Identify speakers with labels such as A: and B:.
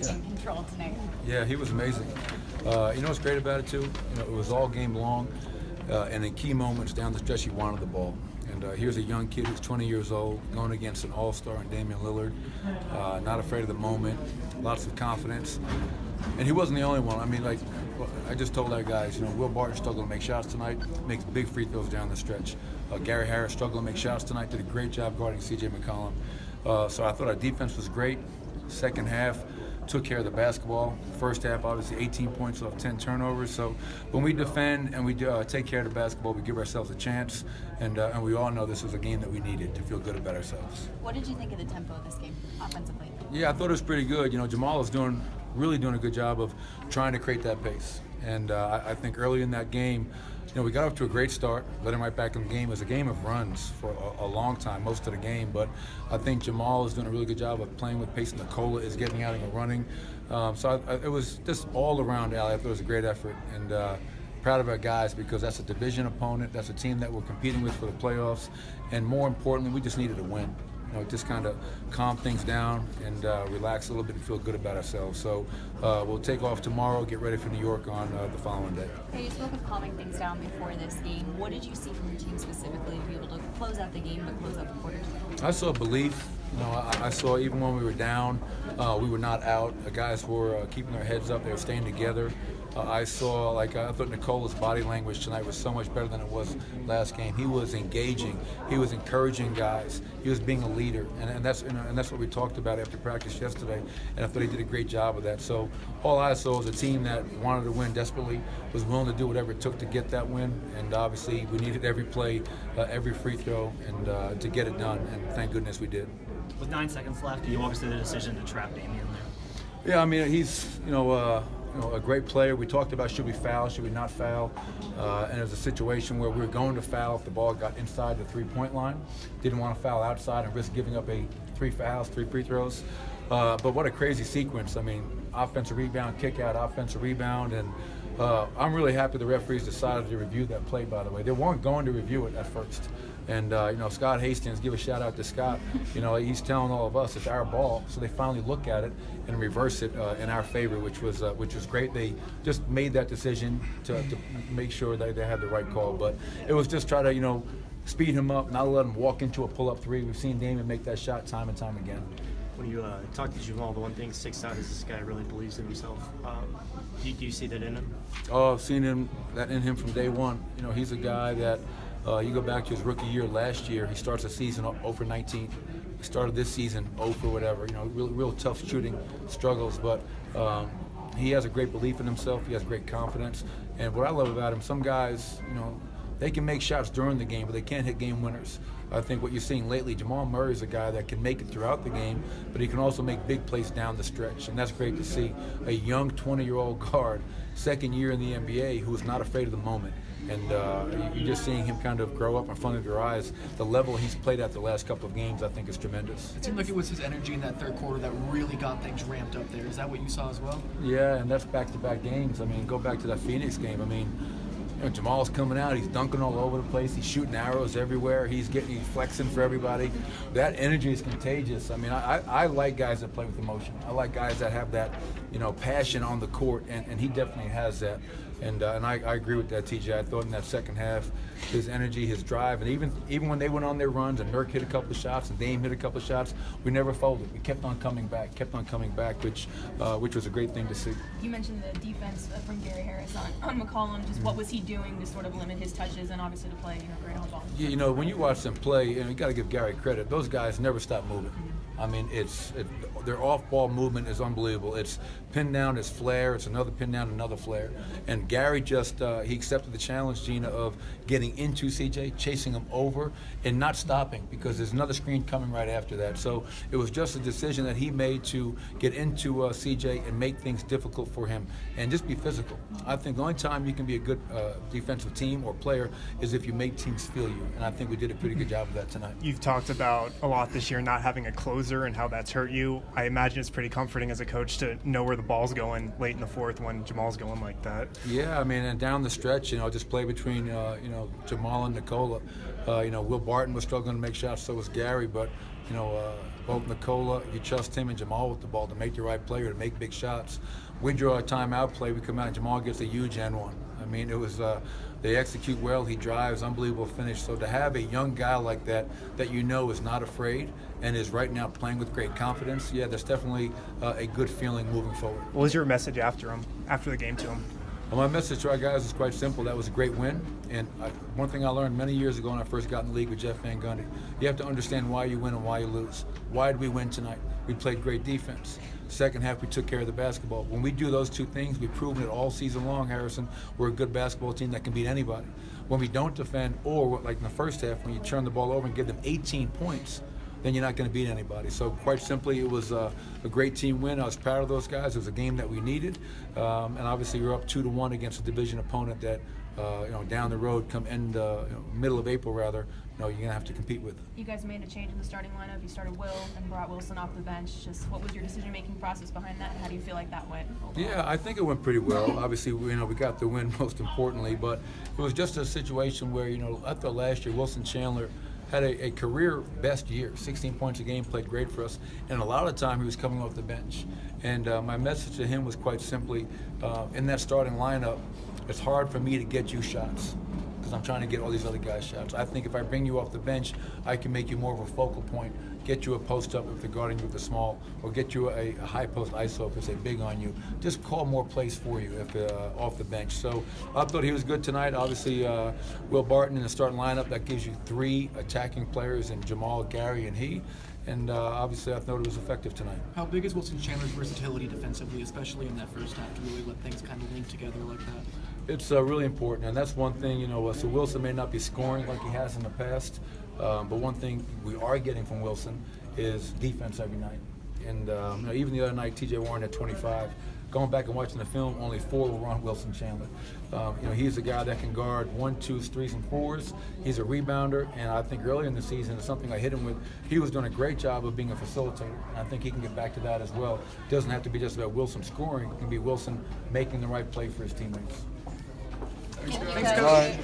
A: taking control tonight.
B: Yeah, he was amazing. What's great about it too? It was all game long, and in key moments down the stretch, he wanted the ball. And here's a young kid who's 20 years old going against an all-star in Damian Lillard, not afraid of the moment, lots of confidence. And he wasn't the only one. I mean, I just told our guys, Will Barton struggled to make shots tonight, makes big free throws down the stretch. Gary Harris struggled to make shots tonight, did a great job guarding C.J. McCollum. So I thought our defense was great. Second half, took care of the basketball. First half, obviously 18 points off 10 turnovers. So when we defend and we take care of the basketball, we give ourselves a chance. And we all know this was a game that we needed to feel good about ourselves.
A: What did you think of the tempo of this game offensively?
B: Yeah, I thought it was pretty good. Jamal is really doing a good job of trying to create that pace. And I think early in that game, we got off to a great start, led him right back in the game. It was a game of runs for a long time, most of the game. But I think Jamal is doing a really good job of playing with pace. Nicola is getting out and running. It was just all around, Allie. I thought it was a great effort. And proud of our guys because that's a division opponent. That's a team that we're competing with for the playoffs. And more importantly, we just needed a win. Just kind of calm things down and relax a little bit and feel good about ourselves. So we'll take off tomorrow, get ready for New York on the following day.
A: Hey, you spoke of calming things down before this game. What did you see from your team specifically to be able to close out the game but close out the quarters?
B: I saw belief. I saw even when we were down, we were not out. The guys were keeping their heads up. They were staying together. I thought Nicola's body language tonight was so much better than it was last game. He was engaging. He was encouraging guys. He was being a leader, and that's what we talked about after practice yesterday. And I thought he did a great job of that. So all I saw was a team that wanted to win desperately, was willing to do whatever it took to get that win. And obviously, we needed every play, every free throw, and to get it done. And thank goodness we did.
C: With 9 seconds left, can you walk us through the decision to trap Damian there?
B: Yeah, I mean he's a great player. We talked about should we foul, should we not foul, and it was a situation where we were going to foul if the ball got inside the three-point line. Didn't want to foul outside and risk giving up 3 fouls, 3 free throws. But what a crazy sequence. I mean, offensive rebound, kick out, offensive rebound, and I'm really happy the referees decided to review that play, by the way. They weren't going to review it at first. And, Scott Hastings, give a shout out to Scott. He's telling all of us it's our ball. So they finally look at it and reverse it in our favor, which was great. They just made that decision to make sure that they had the right call. But it was just try to, speed him up, not let him walk into a pull-up three. We've seen Damian make that shot time and time again.
C: When you talk to Jamal, the one thing sticks out is this guy really believes in himself. Do you see that in him?
B: Oh, I've seen that in him from day one. He's a guy that you go back to his rookie year last year. He starts the season 0 for 19. He started this season 0 for whatever. Real tough shooting struggles, but he has a great belief in himself. He has great confidence. And what I love about him, some guys, they can make shots during the game, but they can't hit game winners. I think what you're seeing lately, Jamal Murray is a guy that can make it throughout the game, but he can also make big plays down the stretch, and that's great to see. A young 20-year-old guard, second year in the NBA, who is not afraid of the moment. And you're just seeing him kind of grow up in front of your eyes. The level he's played at the last couple of games, I think, is tremendous.
D: It seemed like it was his energy in that third quarter that really got things ramped up there. Is that what you saw as well?
B: Yeah, and that's back-to-back games. I mean, go back to that Phoenix game. I mean, Jamal's coming out, he's dunking all over the place, he's shooting arrows everywhere, he's flexing for everybody. That energy is contagious. I mean, I like guys that play with emotion. I like guys that have that, passion on the court, and he definitely has that. And I agree with that, TJ. I thought in that second half, his energy, his drive, and even when they went on their runs and Nurk hit a couple of shots and Dame hit a couple of shots, we never folded. We kept on coming back, which was a great thing to see.
A: You mentioned the defense from Gary Harris on McCollum. Just what was he doing to sort of limit his touches and obviously to play great on ball?
B: Yeah, when you watch them play, and you got to give Gary credit, those guys never stop moving. I mean, their off-ball movement is unbelievable. It's pin down, it's flare, it's another pin down, another flare. And Gary just, he accepted the challenge, Gina, of getting into CJ, chasing him over, and not stopping because there's another screen coming right after that. So it was just a decision that he made to get into CJ and make things difficult for him and just be physical. I think the only time you can be a good defensive team or player is if you make teams feel you. And I think we did a pretty good job of that tonight.
E: You've talked about a lot this year not having a closer and how that's hurt you. I imagine it's pretty comforting as a coach to know where the ball's going late in the fourth when Jamal's going like that.
B: Yeah, I mean, and down the stretch, just play between, Jamal and Nicola. Will Barton was struggling to make shots, so was Gary, but, both Nicola, you trust him, and Jamal with the ball to make the right play or to make big shots. We draw a timeout play, we come out, and Jamal gets a huge N1. I mean, it was they execute well. He drives, unbelievable finish. So to have a young guy like that you know is not afraid and is right now playing with great confidence, yeah, that's definitely a good feeling moving forward.
E: What was your message after the game to him?
B: Well, my message to our guys is quite simple. That was a great win. And one thing I learned many years ago when I first got in the league with Jeff Van Gundy, you have to understand why you win and why you lose. Why did we win tonight? We played great defense. Second half, we took care of the basketball. When we do those two things, we've proven it all season long, Harrison, we're a good basketball team that can beat anybody. When we don't defend, or like in the first half, when you turn the ball over and give them 18 points, then you're not going to beat anybody. So quite simply, it was a great team win. I was proud of those guys. It was a game that we needed. And obviously, you're up 2-1 against a division opponent that, down the road, come middle of April rather, you're going to have to compete with.
A: You guys made a change in the starting lineup. You started Will and brought Wilson off the bench. Just what was your decision-making process behind that, and how do you feel like that went overall?
B: Yeah, I think it went pretty well. Obviously, we got the win most importantly, but it was just a situation where, after last year, Wilson Chandler had a career best year, 16 points a game, played great for us, and a lot of the time he was coming off the bench. And my message to him was quite simply, in that starting lineup, it's hard for me to get you shots because I'm trying to get all these other guys shots. I think if I bring you off the bench, I can make you more of a focal point, get you a post up if they're guarding you with the small, or get you a high post ISO if they're big on you. Just call more plays for you if off the bench. So I thought he was good tonight. Obviously, Will Barton in the starting lineup, that gives you 3 attacking players in Jamal, Gary, and he. And obviously, I thought it was effective tonight.
D: How big is Wilson Chandler's versatility defensively, especially in that first half, to really let things kind of link together like that?
B: It's really important, and that's one thing, so Wilson may not be scoring like he has in the past, but one thing we are getting from Wilson is defense every night. And even the other night, TJ Warren had 25. Going back and watching the film, only 4 were on Wilson Chandler. He's a guy that can guard 1, 2s, 3s, and 4s. He's a rebounder, and I think earlier in the season, it's something I hit him with, he was doing a great job of being a facilitator. And I think he can get back to that as well. It doesn't have to be just about Wilson scoring. It can be Wilson making the right play for his teammates.
D: Thanks, Coach.